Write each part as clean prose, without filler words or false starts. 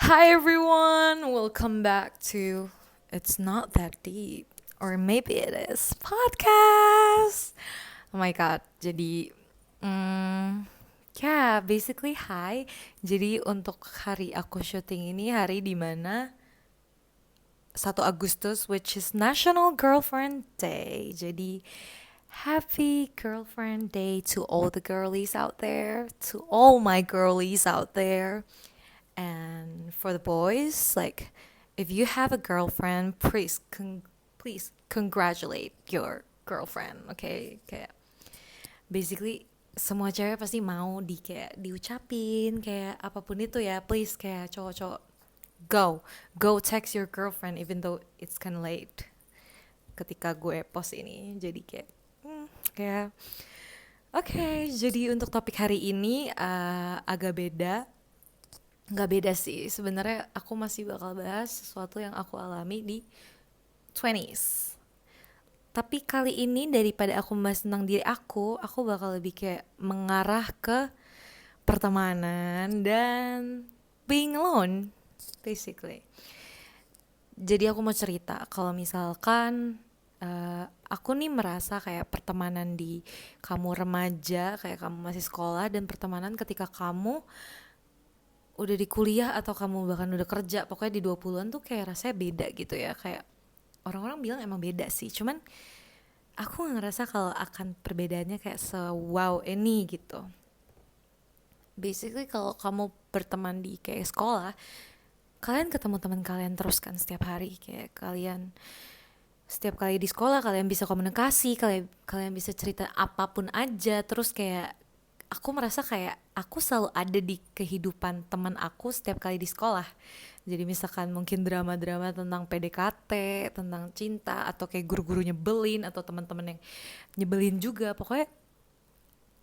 Hi everyone, welcome back to It's Not That Deep, or maybe it is podcast. Oh my god, jadi basically hi. Jadi untuk hari aku syuting ini hari dimana 1 Agustus, which is National Girlfriend Day. Jadi happy girlfriend day to all the girlies out there, to all my girlies out there. And for the boys, like, if you have a girlfriend, please congratulate your girlfriend, okay? Kayak basically semua cewek pasti mau kayak diucapin kayak apapun itu ya. Please kayak cowok-cowok go text your girlfriend even though it's kind of late ketika gue post ini. Jadi kayak oke, jadi untuk topik hari ini agak beda. Nggak beda sih, sebenarnya aku masih bakal bahas sesuatu yang aku alami di 20s. Tapi kali ini daripada aku membahas tentang diri aku bakal lebih kayak mengarah ke pertemanan dan being alone, basically. Jadi aku mau cerita kalau misalkan aku nih merasa kayak pertemanan di kamu remaja, kayak kamu masih sekolah, dan pertemanan ketika kamu udah di kuliah atau kamu bahkan udah kerja, pokoknya di 20-an tuh kayak rasanya beda gitu ya. Kayak orang-orang bilang emang beda sih, cuman aku gak ngerasa kalau akan perbedaannya kayak se-wow ini gitu. Basically kalau kamu berteman di kayak sekolah, kalian ketemu teman kalian terus kan setiap hari. Kayak kalian setiap kali di sekolah kalian bisa komunikasi, kalian bisa cerita apapun aja. Terus kayak aku merasa kayak aku selalu ada di kehidupan teman aku setiap kali di sekolah. Jadi misalkan mungkin drama-drama tentang PDKT, tentang cinta, atau kayak guru-guru nyebelin, atau teman-teman yang nyebelin juga. Pokoknya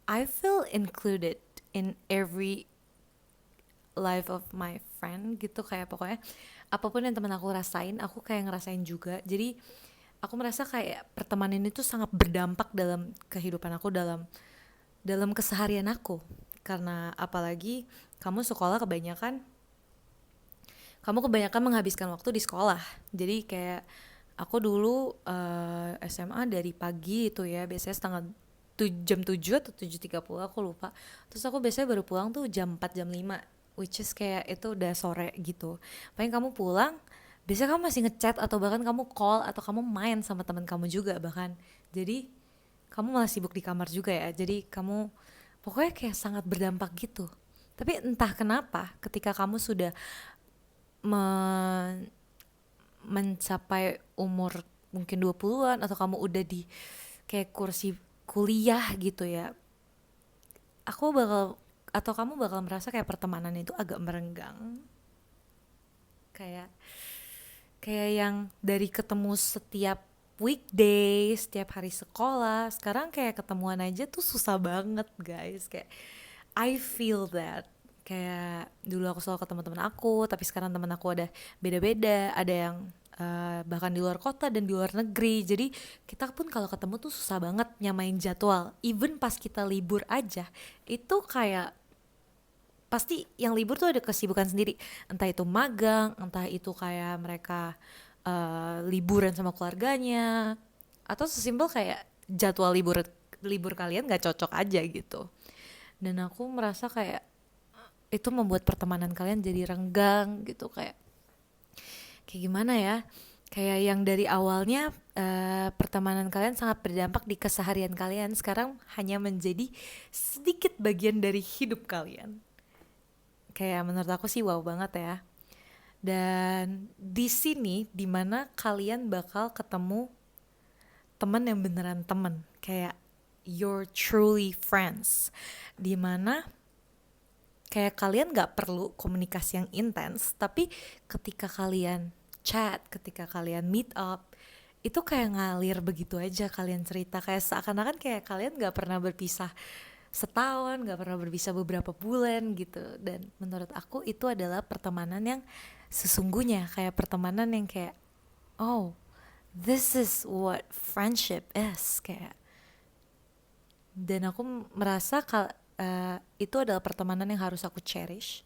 I feel included in every life of my friend gitu. Kayak pokoknya apapun yang teman aku rasain, aku kayak ngerasain juga. Jadi aku merasa kayak pertemanan itu sangat berdampak dalam kehidupan aku, dalam keseharian aku. Karena apalagi kamu kebanyakan menghabiskan waktu di sekolah. Jadi kayak aku dulu SMA dari pagi itu ya, biasanya jam 7 atau 7.30 aku lupa. Terus aku biasanya baru pulang tuh jam 4 jam 5, which is kayak itu udah sore gitu. Paling kamu pulang, biasanya kamu masih ngechat atau bahkan kamu call atau kamu main sama teman kamu juga bahkan. Jadi kamu malah sibuk di kamar juga ya. Jadi kamu pokoknya kayak sangat berdampak gitu. Tapi entah kenapa ketika kamu sudah men- mencapai umur mungkin 20-an atau kamu udah di kayak kursi kuliah gitu ya, aku bakal atau kamu bakal merasa kayak pertemanan itu agak merenggang. Kayak kayak yang dari ketemu setiap weekday, setiap hari sekolah, sekarang kayak ketemuan aja tuh susah banget, guys. Kayak I feel that. Kayak dulu aku selalu ketemu teman aku, tapi sekarang teman aku ada beda-beda, ada yang bahkan di luar kota dan di luar negeri. Jadi kita pun kalau ketemu tuh susah banget nyamain jadwal. Even pas kita libur aja, itu kayak pasti yang libur tuh ada kesibukan sendiri. Entah itu magang, entah itu kayak mereka liburan sama keluarganya, atau sesimpel kayak jadwal libur libur kalian gak cocok aja gitu. Dan aku merasa kayak itu membuat pertemanan kalian jadi renggang gitu. Kayak gimana ya, kayak yang dari awalnya pertemanan kalian sangat berdampak di keseharian kalian, sekarang hanya menjadi sedikit bagian dari hidup kalian. Kayak menurut aku sih wow banget ya. Dan di sini dimana kalian bakal ketemu teman yang beneran teman, kayak you're truly friends, dimana kayak kalian nggak perlu komunikasi yang intens, tapi ketika kalian chat, ketika kalian meet up, itu kayak ngalir begitu aja. Kalian cerita kayak seakan-akan kayak kalian nggak pernah berpisah setahun, nggak pernah berpisah beberapa bulan gitu. Dan menurut aku itu adalah pertemanan yang sesungguhnya, kayak pertemanan yang kayak oh, this is what friendship is. Kayak, dan aku merasa itu adalah pertemanan yang harus aku cherish.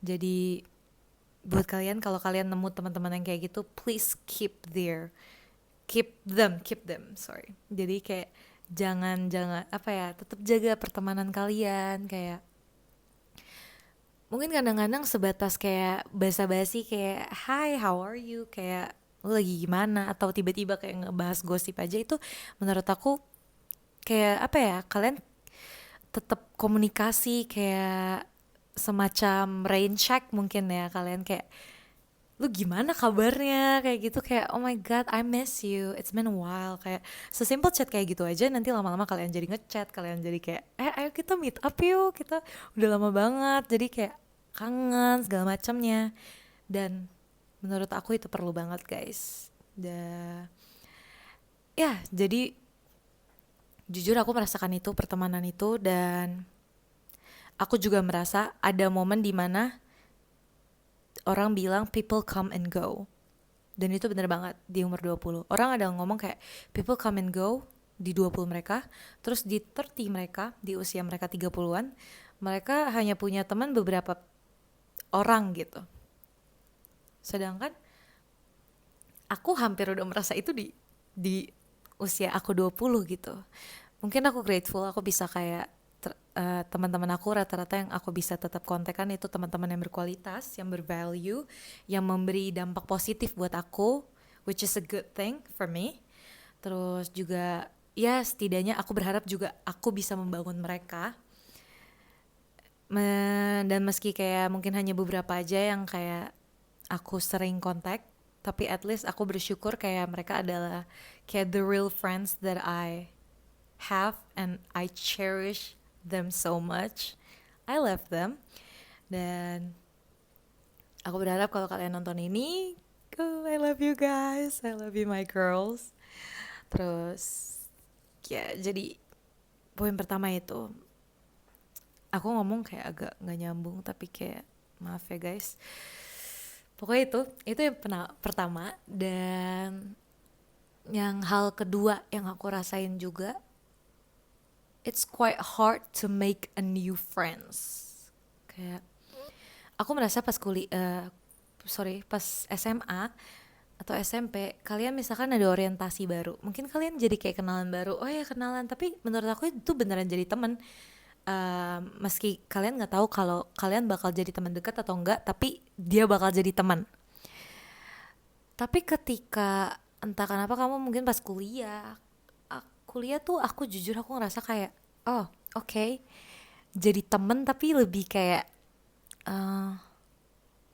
Jadi buat kalian, kalau kalian nemu teman-teman yang kayak gitu, please keep them, sorry. Jadi kayak jangan jangan apa ya, tetap jaga pertemanan kalian. Kayak mungkin kadang-kadang sebatas kayak basa-basi kayak hi how are you, kayak lu lagi gimana, atau tiba-tiba kayak ngebahas gosip aja, itu menurut aku kayak apa ya, kalian tetap komunikasi kayak semacam rain check mungkin ya, kalian kayak lu gimana kabarnya, kayak gitu, kayak oh my god I miss you, it's been a while, kayak sesimpel chat kayak gitu aja. Nanti lama-lama kalian jadi ngechat, kalian jadi kayak ayo kita meet up yuk, kita udah lama banget, jadi kayak kangen segala macamnya. Dan menurut aku itu perlu banget guys. Ya jadi jujur aku merasakan itu, pertemanan itu. Dan aku juga merasa ada momen dimana orang bilang people come and go. Dan itu bener banget di umur 20. Orang ada ngomong kayak people come and go di 20 mereka, terus di 30 mereka, di usia mereka 30-an, mereka hanya punya teman beberapa orang gitu. Sedangkan aku hampir udah merasa itu di usia aku 20 gitu. Mungkin aku grateful aku bisa kayak teman-teman aku rata-rata yang aku bisa tetap kontekan itu teman-teman yang berkualitas, yang bervalue, yang memberi dampak positif buat aku, which is a good thing for me. Terus juga ya setidaknya aku berharap juga aku bisa membangun mereka. Dan meski kayak mungkin hanya beberapa aja yang kayak aku sering kontak, tapi at least aku bersyukur kayak mereka adalah kayak the real friends that I have, and I cherish them so much. I love them. Dan aku berharap kalau kalian nonton ini, oh, I love you guys, I love you my girls. Terus ya jadi poin pertama itu, aku ngomong kayak agak nggak nyambung tapi kayak maaf ya guys. Pokoknya itu yang pertama. Dan yang hal kedua yang aku rasain juga, it's quite hard to make a new friends. Kayak aku merasa pas pas SMA atau SMP, kalian misalkan ada orientasi baru, mungkin kalian jadi kayak kenalan baru, oh ya kenalan, tapi menurut aku itu beneran jadi teman. Meski kalian nggak tahu kalau kalian bakal jadi teman dekat atau enggak, tapi dia bakal jadi teman. Tapi ketika entah kenapa kamu mungkin pas kuliah tuh aku jujur aku ngerasa kayak oh oke, jadi temen tapi lebih kayak uh,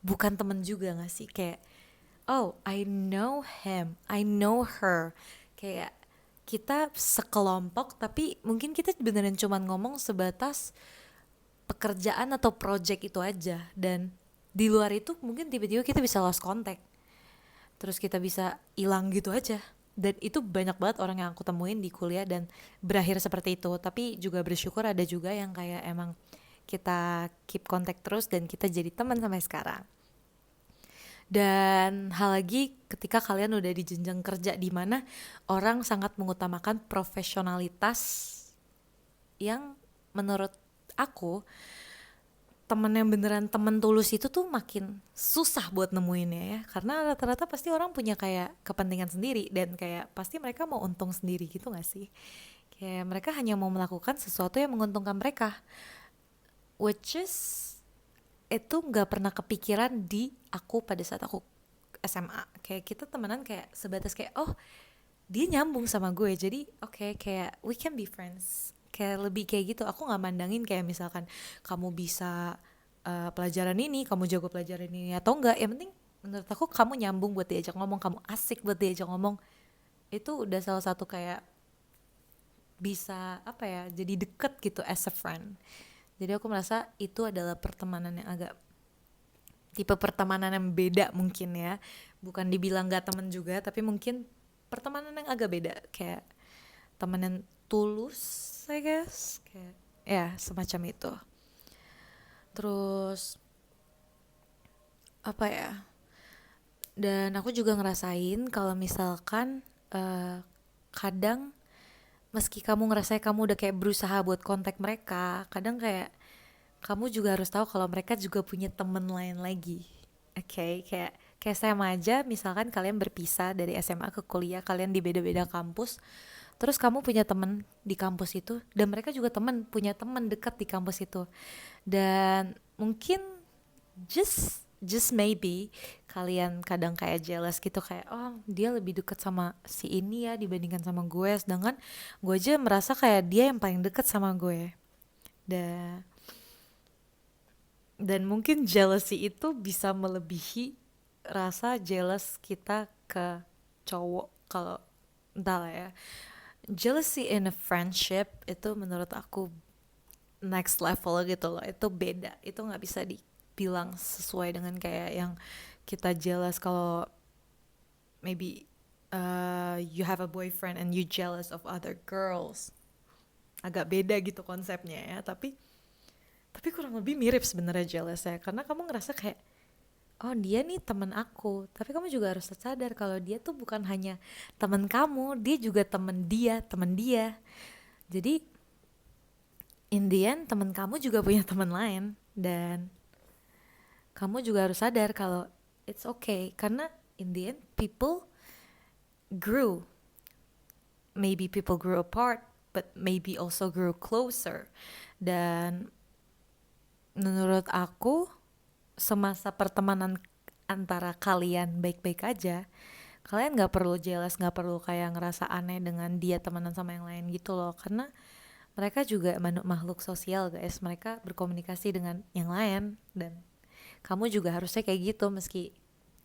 bukan temen juga gak sih, kayak oh I know him, I know her, kayak kita sekelompok tapi mungkin kita beneran cuman ngomong sebatas pekerjaan atau project itu aja. Dan di luar itu mungkin tiba-tiba kita bisa lost contact, terus kita bisa hilang gitu aja. Dan itu banyak banget orang yang aku temuin di kuliah dan berakhir seperti itu. Tapi juga bersyukur ada juga yang kayak emang kita keep contact terus dan kita jadi teman sampai sekarang. Dan hal lagi ketika kalian udah di jenjang kerja di mana orang sangat mengutamakan profesionalitas, yang menurut aku temen yang beneran temen tulus itu tuh makin susah buat nemuinnya ya, karena rata-rata pasti orang punya kayak kepentingan sendiri dan kayak pasti mereka mau untung sendiri gitu gak sih, kayak mereka hanya mau melakukan sesuatu yang menguntungkan mereka, which is itu nggak pernah kepikiran di aku pada saat aku SMA. Kayak kita temenan kayak sebatas kayak oh dia nyambung sama gue jadi oke, kayak we can be friends, kayak lebih kayak gitu. Aku nggak mandangin kayak misalkan kamu bisa pelajaran ini, kamu jago pelajaran ini atau enggak, yang penting menurut aku kamu nyambung buat diajak ngomong, kamu asik buat diajak ngomong, itu udah salah satu kayak bisa apa ya, jadi deket gitu as a friend. Jadi aku merasa itu adalah pertemanan yang agak tipe pertemanan yang beda mungkin ya, bukan dibilang gak temen juga, tapi mungkin pertemanan yang agak beda, kayak temen yang tulus I guess, kayak ya semacam itu. Terus apa ya, dan aku juga ngerasain kalau misalkan kadang meski kamu ngerasa kamu udah kayak berusaha buat kontak mereka, kadang kayak kamu juga harus tahu kalau mereka juga punya temen lain lagi. Oke, kayak sama aja misalkan kalian berpisah dari SMA ke kuliah, kalian di beda-beda kampus, terus kamu punya temen di kampus itu, dan mereka juga punya temen dekat di kampus itu. Dan mungkin just maybe kalian kadang kayak jealous gitu, kayak oh dia lebih dekat sama si ini ya dibandingkan sama gue, sedangkan gue aja merasa kayak dia yang paling dekat sama gue. Dan dan mungkin jealousy itu bisa melebihi rasa jealous kita ke cowok. Kalau entahlah ya, jealousy in a friendship itu menurut aku next level gitu loh. Itu beda, itu nggak bisa dibilang sesuai dengan kayak yang kita jealous kalau maybe you have a boyfriend and you jealous of other girls. Agak beda gitu konsepnya ya, tapi kurang lebih mirip sebenarnya jealous ya, karena kamu ngerasa kayak oh dia nih temen aku, tapi kamu juga harus sadar kalau dia tuh bukan hanya temen kamu, dia juga temen dia. Jadi in the end temen kamu juga punya temen lain, dan kamu juga harus sadar kalau it's okay, karena in the end people grew, maybe people grew apart but maybe also grew closer. Dan menurut aku semasa pertemanan antara kalian baik-baik aja, kalian nggak perlu jealous, nggak perlu kayak ngerasa aneh dengan dia temenan sama yang lain gitu loh, karena mereka juga makhluk sosial guys, mereka berkomunikasi dengan yang lain, dan kamu juga harusnya kayak gitu. Meski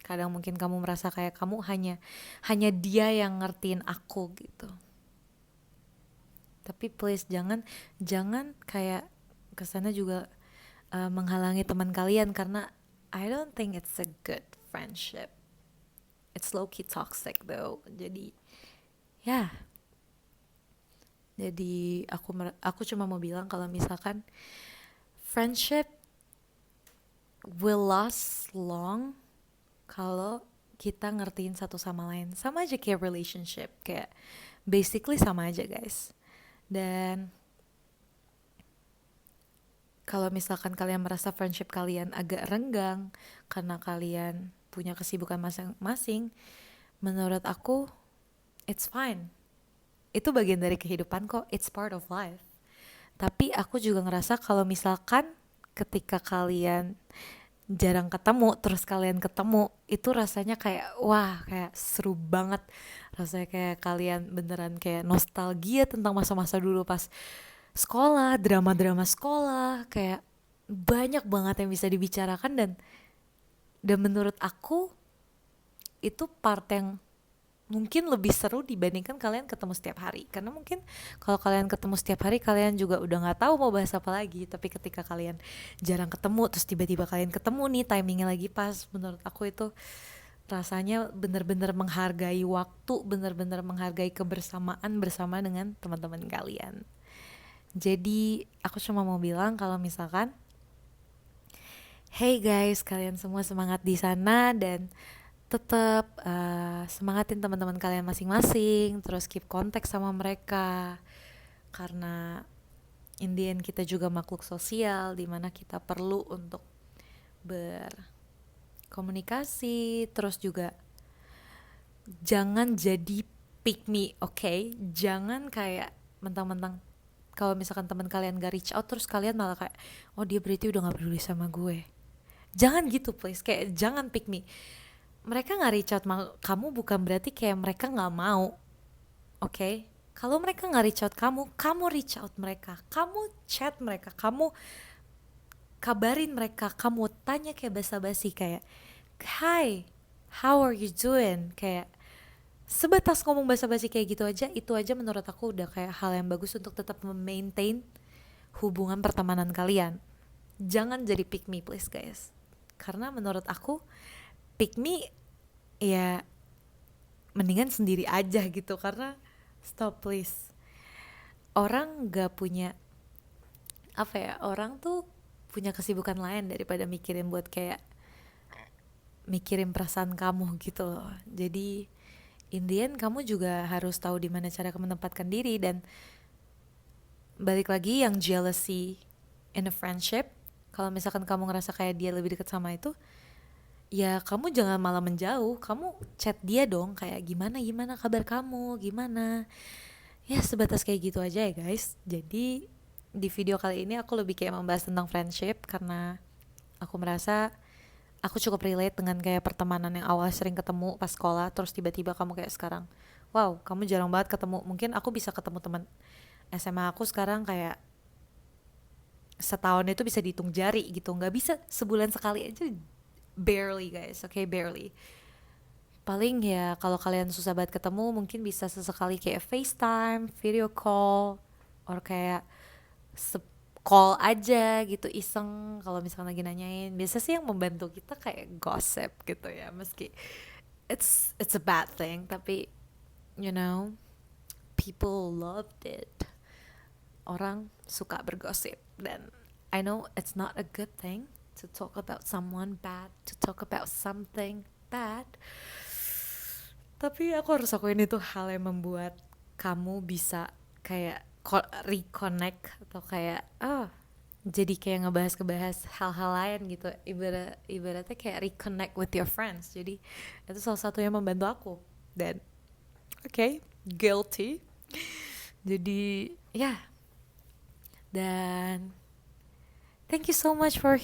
kadang mungkin kamu merasa kayak kamu hanya hanya dia yang ngertiin aku gitu, tapi please jangan jangan kayak kesana juga menghalangi teman kalian, karena I don't think it's a good friendship. It's low key toxic though. Ya, jadi aku cuma mau bilang kalau misalkan friendship will last long kalau kita ngertiin satu sama lain. Sama aja kayak relationship, kayak basically sama aja guys. Dan kalau misalkan kalian merasa friendship kalian agak renggang karena kalian punya kesibukan masing-masing, menurut aku it's fine. Itu bagian dari kehidupan kok, it's part of life. Tapi aku juga ngerasa kalau misalkan ketika kalian jarang ketemu terus kalian ketemu, itu rasanya kayak wah, kayak seru banget. Rasanya kayak kalian beneran kayak nostalgia tentang masa-masa dulu pas sekolah, drama-drama sekolah, kayak banyak banget yang bisa dibicarakan. Dan menurut aku itu part yang mungkin lebih seru dibandingkan kalian ketemu setiap hari, karena mungkin kalau kalian ketemu setiap hari kalian juga udah nggak tahu mau bahas apa lagi. Tapi ketika kalian jarang ketemu terus tiba-tiba kalian ketemu nih, timingnya lagi pas, menurut aku itu rasanya bener-bener menghargai waktu, bener-bener menghargai kebersamaan bersama dengan teman-teman kalian. Jadi aku cuma mau bilang kalau misalkan hey guys, kalian semua semangat di sana, dan tetap semangatin teman-teman kalian masing-masing, terus keep kontak sama mereka, karena in the end kita juga makhluk sosial dimana kita perlu untuk berkomunikasi. Terus juga jangan jadi pick me, okay? Jangan kayak mentang-mentang kalau misalkan teman kalian gak reach out terus kalian malah kayak oh dia berarti udah gak peduli sama gue. Jangan gitu please, kayak jangan pick me. Mereka nggak reach out kamu bukan berarti kayak mereka nggak mau, oke? Okay? Kalau mereka nggak reach out kamu reach out mereka, kamu chat mereka, kamu kabarin mereka, kamu tanya kayak basa-basi kayak hi, how are you doing, kayak sebatas ngomong basa-basi kayak gitu aja, itu aja menurut aku udah kayak hal yang bagus untuk tetap memaintain hubungan pertemanan kalian. Jangan jadi pick me please guys, karena menurut aku pick me ya mendingan sendiri aja gitu, karena stop please. Orang gak punya apa ya, orang tuh punya kesibukan lain daripada mikirin perasaan kamu gitu loh. Jadi in the end kamu juga harus tahu di mana cara kamu menempatkan diri. Dan balik lagi yang jealousy in a friendship, kalau misalkan kamu ngerasa kayak dia lebih dekat sama itu, ya kamu jangan malah menjauh, kamu chat dia dong, kayak gimana gimana kabar kamu, gimana. Ya sebatas kayak gitu aja ya guys. Jadi di video kali ini aku lebih kayak membahas tentang friendship karena aku merasa aku cukup relate dengan kayak pertemanan yang awal sering ketemu pas sekolah, terus tiba-tiba kamu kayak sekarang, wow kamu jarang banget ketemu. Mungkin aku bisa ketemu teman SMA aku sekarang kayak setahun itu bisa dihitung jari gitu, nggak bisa sebulan sekali aja, barely guys, okay, barely. Paling ya kalau kalian susah banget ketemu mungkin bisa sesekali kayak FaceTime, video call, or kayak call aja gitu iseng kalau misalkan lagi nanyain. Biasa sih yang membantu kita kayak gossip gitu ya, meski it's a bad thing, tapi you know people loved it. Orang suka bergosip, dan I know it's not a good thing to talk about someone bad, to talk about something bad. Tapi aku harus akuin itu hal yang membuat kamu bisa kayak reconnect atau kayak jadi kayak ngebahas-ngebahas hal-hal lain gitu. Ibaratnya kayak reconnect with your friends. Jadi itu salah satu yang membantu aku. Dan okay, guilty. Jadi ya, dan thank you so much for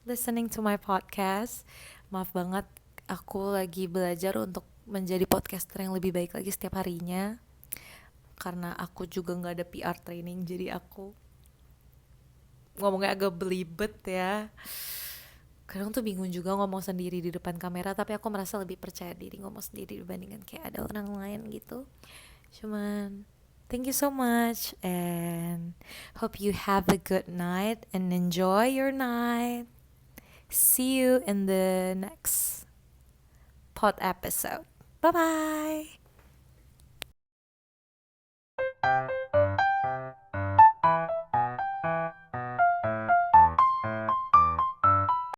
listening to my podcast. Maaf banget, aku lagi belajar untuk menjadi podcaster yang lebih baik lagi setiap harinya. Karena aku juga nggak ada PR training, jadi aku ngomongnya agak belibet ya. Kadang tuh bingung juga ngomong sendiri di depan kamera, tapi aku merasa lebih percaya diri ngomong sendiri dibandingkan kayak ada orang lain gitu. Cuman thank you so much and hope you have a good night and enjoy your night. See you in the next pod episode. Bye bye.